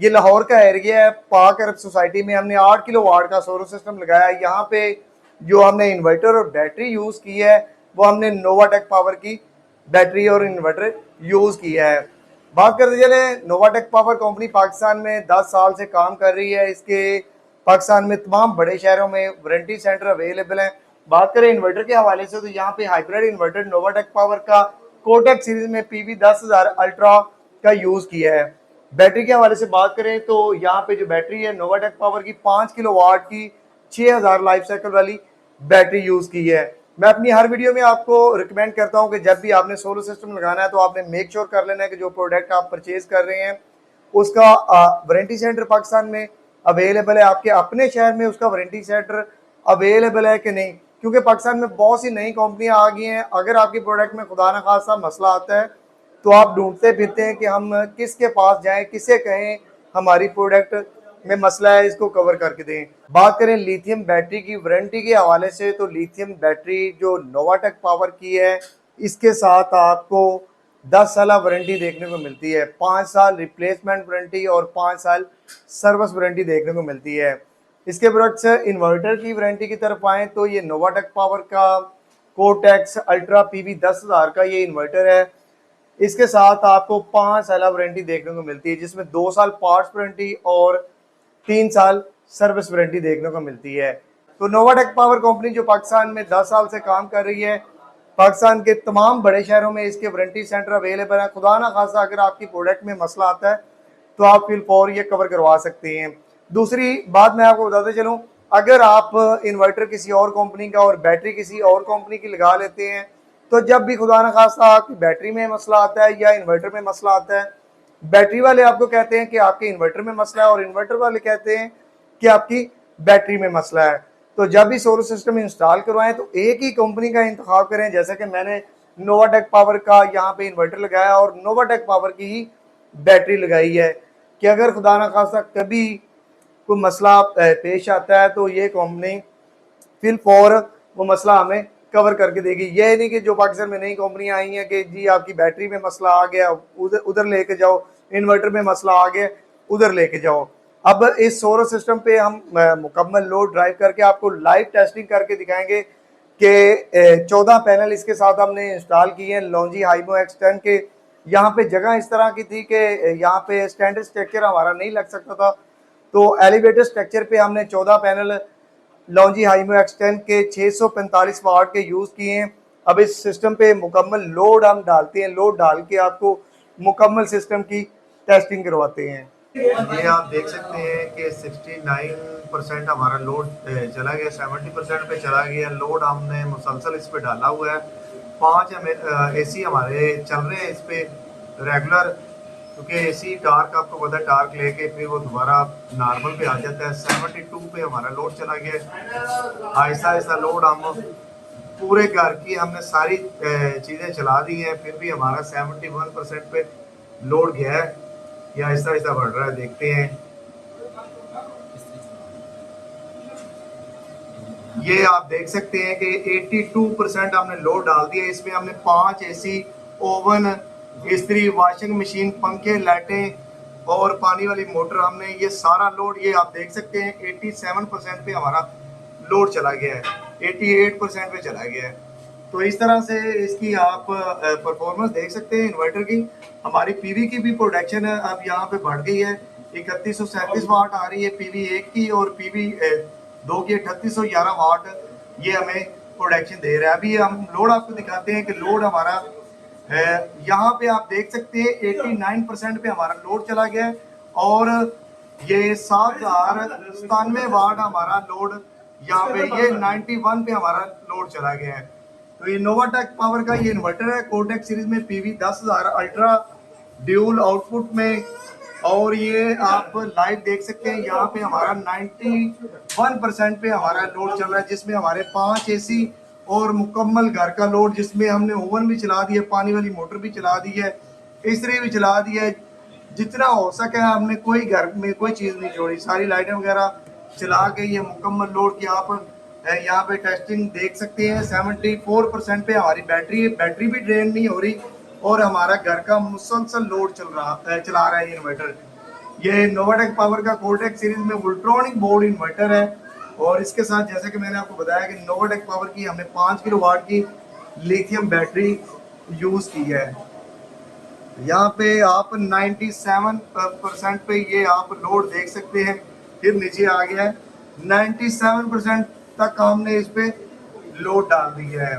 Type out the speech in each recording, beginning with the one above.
ये लाहौर का एरिया है। पाक अरब सोसाइटी में हमने 8 किलो वाट का सोलर सिस्टम लगाया है। यहाँ पे जो हमने इन्वर्टर और बैटरी यूज़ की है वो हमने नोवाटेक पावर की बैटरी और इन्वर्टर यूज़ किया है। बात करते चले, नोवाटेक पावर कंपनी पाकिस्तान में 10 साल से काम कर रही है। इसके पाकिस्तान में तमाम बड़े शहरों में वारंटी सेंटर अवेलेबल हैं। बात करें इन्वर्टर के हवाले से तो यहाँ पे हाइब्रिड इन्वर्टर नोवाटेक पावर का कोटेक सीरीज में PV 10,000 अल्ट्रा का यूज़ किया है। बैटरी के हवाले से बात करें तो यहाँ पे जो बैटरी है नोवाटेक पावर की 5 किलो वाट की 6000 लाइफ साइकिल वाली बैटरी यूज़ की है। मैं अपनी हर वीडियो में आपको रिकमेंड करता हूँ कि जब भी आपने सोलर सिस्टम लगाना है तो आपने मेक श्योर कर लेना है कि जो प्रोडक्ट आप परचेज कर रहे हैं उसका वारंटी सेंटर पाकिस्तान में अवेलेबल है, आपके अपने शहर में उसका वारंटी सेंटर अवेलेबल है कि नहीं। क्योंकि पाकिस्तान में बहुत सी नई कंपनियां आ गई हैं। अगर आपकी प्रोडक्ट में खुदा न खासा मसला आता है तो आप ढूंढते फिरते हैं कि हम किसके पास जाएं, किसे कहें हमारी प्रोडक्ट में मसला है, इसको कवर करके दें। बात करें लिथियम बैटरी की वारंटी के हवाले से तो लिथियम बैटरी जो नोवाटेक पावर की है इसके साथ आपको 10 साल वारंटी देखने को मिलती है, 5 साल रिप्लेसमेंट वारंटी और 5 साल सर्विस वारंटी देखने को मिलती है। इसके बरक्स इन्वर्टर की वारंटी की तरफ आएँ तो ये नोवाटेक पावर का कोटेक्स अल्ट्रा PV 10,000 का ये इन्वर्टर है। इसके साथ आपको 5 साल वारंटी देखने को मिलती है जिसमें 2 साल पार्ट्स वारंटी और 3 साल सर्विस वारंटी देखने को मिलती है। तो नोवाटेक पावर कंपनी जो पाकिस्तान में 10 साल से काम कर रही है, पाकिस्तान के तमाम बड़े शहरों में इसके वारंटी सेंटर अवेलेबल है। खुदा ना खासा अगर आपकी प्रोडक्ट में मसला आता है तो आप फिल फॉर ये कवर करवा सकते हैं। दूसरी बात मैं आपको बताते चलूँ, अगर आप इन्वर्टर किसी और कंपनी का और बैटरी किसी और कंपनी की लगा लेते हैं तो जब भी खुदा न खास्ता आपकी बैटरी में मसला आता है या इन्वर्टर में मसला आता है, बैटरी वाले आपको कहते हैं कि आपके इन्वर्टर में मसला है और इन्वर्टर वाले कहते हैं कि आपकी बैटरी में मसला है। तो जब भी सोलर सिस्टम इंस्टॉल करवाएं तो एक ही कंपनी का इंतखाब करें। जैसे कि मैंने नोवाटेक पावर का यहाँ पे इन्वर्टर लगाया और नोवाटेक पावर की ही बैटरी लगाई है कि अगर खुदा न खास्ता कभी कोई मसला पेश आता है तो ये कंपनी फिल फॉर वो मसला हमें कवर करके देगी। ये नहीं कि जो पाकिस्तान में नई कंपनियां आई हैं कि जी आपकी बैटरी में मसला आ गया उधर उधर लेके जाओ, इन्वर्टर में मसला आ गया उधर लेके जाओ। अब इस सोलर सिस्टम पे हम मुकम्मल लोड ड्राइव करके आपको लाइव टेस्टिंग करके दिखाएंगे कि 14 पैनल इसके साथ हमने इंस्टॉल किए हैं लॉन्जी हाइमो X10 के। यहाँ पे जगह इस तरह की थी कि यहाँ पे स्टैंडर्ड स्ट्रक्चर हमारा नहीं लग सकता था, तो एलिवेटेड स्ट्रक्चर पे हमने 14 पैनल लॉन्जी हाइमो X10 के 645 वाट के यूज़ किए हैं। अब इस सिस्टम पे मुकम्मल लोड हम डालते हैं, लोड डाल के आपको मुकम्मल सिस्टम की टेस्टिंग करवाते हैं। ये आप देख सकते हैं कि 69% हमारा लोड चला गया, 70% पे चला गया। लोड हमने मुसलसल इस पे डाला हुआ है। 5 AC हमारे चल रहे हैं इस पे रेगुलर, क्योंकि AC टार्क आपको पता है टार्क लेके फिर वो दोबारा नॉर्मल पे आ जाता है। 72 पे हमारा लोड चला गया। आहिस्ता आहिस्ता लोड हम पूरे घर की हमने सारी चीज़ें चला दी हैं, फिर भी हमारा 71% पे लोड गया है। या आहिस्ता आहिस्ता बढ़ रहा है, देखते हैं। ये आप देख सकते हैं कि 82% हमने लोड डाल दिया। इसमें हमने 5 AC, ओवन, इस्त्री, वॉशिंग मशीन, पंखे, लाइटें और पानी वाली मोटर, हमने ये सारा लोड ये आप देख सकते हैं 87% पे हमारा लोड चला गया है, 88% पे चला गया है। तो इस तरह से इसकी आप परफॉर्मेंस देख सकते हैं इन्वर्टर की। हमारी PV की भी प्रोडक्शन अब यहाँ पे बढ़ गई है, 3137 वाट आ रही है PV 1 की और PV 2 की 3811 वाट ये हमें प्रोडक्शन दे रहा है। अभी हम लोड आपको दिखाते हैं कि लोड हमारा यहाँ पे आप देख सकते हैं 89% पे हमारा लोड चला गया है और ये 7097 वाट हमारा लोड यहाँ पे ये 91 पे हमारा लोड चला गया है। तो ये नोवाटेक पावर का ये इन्वर्टर है कोटेक सीरीज में PV 10,000 अल्ट्रा ड्यूल आउटपुट में, और ये आप लाइव देख सकते हैं। यहाँ पे हमारा 91% पे हमारा लोड चल रहा है जिसमें हमारे 5 AC और मुकम्मल घर का लोड जिसमें हमने ओवन भी चला दिया, पानी वाली मोटर भी चला दी है, इस्त्री भी चला दी है। जितना हो सके हमने कोई घर में कोई चीज़ नहीं छोड़ी, सारी लाइटें वगैरह चला के ये मुकम्मल लोड की आप यहाँ पे टेस्टिंग देख सकते हैं। 74% पे हमारी बैटरी भी ड्रेन नहीं हो रही और हमारा घर का मुसलसल लोड चला रहा है इन्वर्टर। ये नोवाटेक पावर का कोटेक सीरीज में वोल्ट्रॉनिक बोर्ड इन्वर्टर है और इसके साथ जैसा कि मैंने आपको बताया कि नोवाटेक पावर की हमने 5 किलो वाट की लिथियम बैटरी यूज़ की है। यहाँ पे आप 97% पे ये आप लोड देख सकते हैं, फिर नीचे आ गया है 97% तक हमने इस पे लोड डाल दिया है।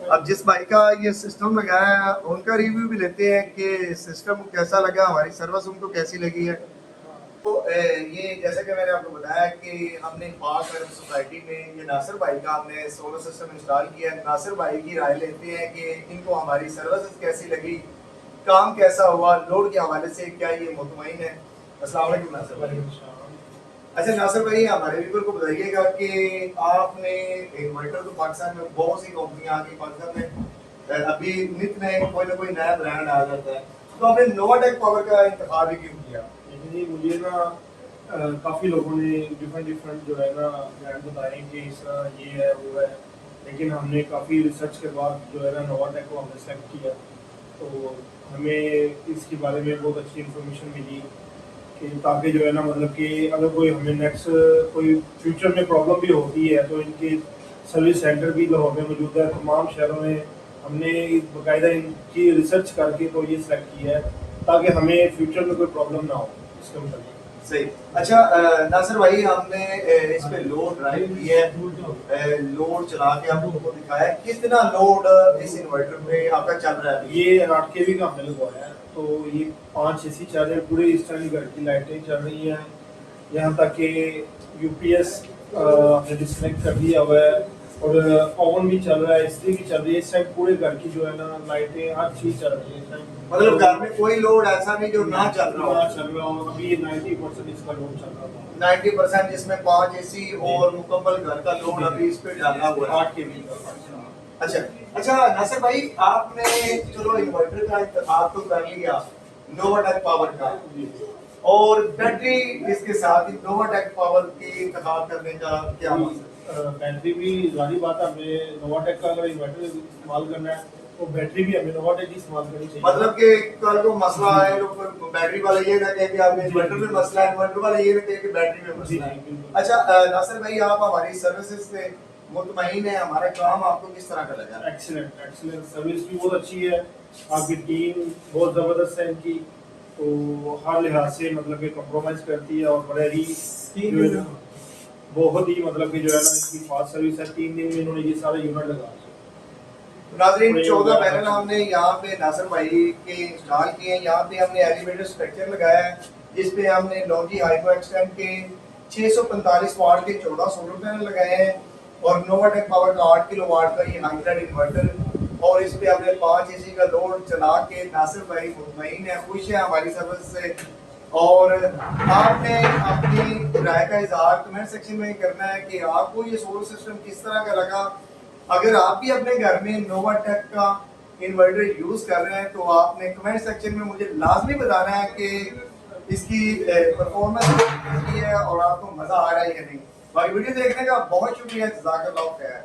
अब जिस भाई का ये सिस्टम लगाया है उनका रिव्यू भी लेते हैं कि सिस्टम कैसा लगा, हमारी सर्विस उनको कैसी लगी है। तो ये जैसे कि मैंने आपको बताया कि हमने पाक अरब सोसाइटी में ये नासिर भाई का हमने सोलर सिस्टम इंस्टॉल किया है। नासिर भाई की राय लेते हैं कि इनको हमारी सर्विस कैसी लगी, काम कैसा हुआ, लोड के हवाले से क्या ये मुतमईन है। अस्सलाम वालेकुम नासिर भाई। अच्छा नासिर भाई, हमारे व्यूअर को बताइएगा कि आपने इन्वर्टर तो पाकिस्तान में बहुत सी कंपनियां आ गई, पाकिस्तान में अभी नित नए कोई ना कोई नया ब्रांड आ जाता है, तो आपने नोवाटेक पावर का इंतखाब क्यों किया? लेकिन मुझे ना काफ़ी लोगों ने डिफरेंट जो है ना ब्रांड बताए कि इस तरह ये है वो है, लेकिन हमने काफ़ी रिसर्च के बाद जो है ना नोवाटेक को हमने सेलेक्ट किया। तो हमें इसके बारे में बहुत अच्छी इन्फॉर्मेशन मिली कि ताकि जो है ना मतलब कि अगर कोई हमें नेक्स्ट कोई फ्यूचर में प्रॉब्लम भी होती है तो इनके सर्विस सेंटर भी लाहौर में मौजूद है। तमाम शहरों में हमने बाकायदा इनकी रिसर्च करके तो ये सिलेक्ट किया है ताकि हमें फ्यूचर में कोई प्रॉब्लम ना हो इसके मतलब। सही। अच्छा नासिर भाई, हमने इस पे लोड ड्राइव किया है, लोड चला के आपको दिखाया कितना लोड इस इन्वर्टर पे आपका चल रहा है। ये 8 kV का हमने लगवाया है, तो ये 5 AC चल रहे हैं, पूरे इस टाइम घर की लाइटें चल रही हैं, यहाँ तक कि यूपीएस हमने डिस्कनेक्ट कर दिया हुआ है और ओवन भी चल रहा है, इस्त्री भी चल रही है। इस टाइम पूरे घर की जो है ना लाइटें हर चीज़ चल रही है इस टाइम। मतलब घर में कोई लोड ऐसा नहीं जो ना चल रहा हो। अभी 90% इसका लोड चल रहा था। 90% जिसमें 5 AC और मुकम्मल घर का लोड अभी इस पे डाला हुआ है 8 kV का। अच्छा अच्छा नासिर भाई, आपने चलो इन्वर्टर का इंतखाब तो कर लिया नोवाटेक पावर का, और बैटरी इसके साथ ही नोवाटेक पावर की इंतखाब करने का क्या मकसद? बैटरी भी जारी बात है, हमें नोवाटेक का अगर इन्वर्टर इस्तेमाल करना है तो बैटरी भी हमें नोवाटेक की इस्तेमाल करनी चाहिए। मतलब कि कल को मसला आए तो बैटरी वाले ये ना कहे कि आपके इन्वर्टर में मसला है, इन्वर्टर वाले ये ना कहे कि बैटरी में मसला है। अच्छा नासिर भाई, आप हमारी सर्विसेज से मुतमईन है, हमारा काम आपको किस तरह का लगा? एक्सीलेंट एक्सीलेंट, सर्विस भी बहुत अच्छी है, आपकी टीम बहुत ज़बरदस्त है इनकी, तो हर लिहाज से मतलब कि कम्प्रोमाइज़ करती है और बड़े ही बहुत ही मतलब कि जो है ना इसकी फास्ट सर्विस है। 3 दिन में इन्होंने ये सारे यूनिट लगा दिए। तो नाज़रीन, 14 पैनल हमने यहाँ पे नासिर भाई के इंस्टॉल किए हैं। यहाँ पे हमने एलिवेटर स्ट्रक्चर लगाया है जिस पे हमने लॉन्जी हाइपो एक्सटेंड के 645 वाट के 14 सोलर पैनल लगाए हैं और नोवाटेक पावर का 8 किलो वाट का ये हाइब्रिड इन्वर्टर, और इस पे हमने 5 AC का लोड चला के नासिर भाई मुतमईन है, खुश है हमारी सर्विस से। और आपने अपनी राय का इजहार कमेंट सेक्शन में करना है कि आपको ये सोलर सिस्टम किस तरह का लगा। अगर आप भी अपने घर में नोवाटेक का इन्वर्टर यूज कर रहे हैं तो आपने कमेंट सेक्शन में मुझे लाजमी बताना है कि इसकी परफॉर्मेंस कैसी है और आपको मजा आ रहा है या नहीं। बाकी वीडियो देखने का बहुत शुक्रिया, जज़ाकल्लाह खैर।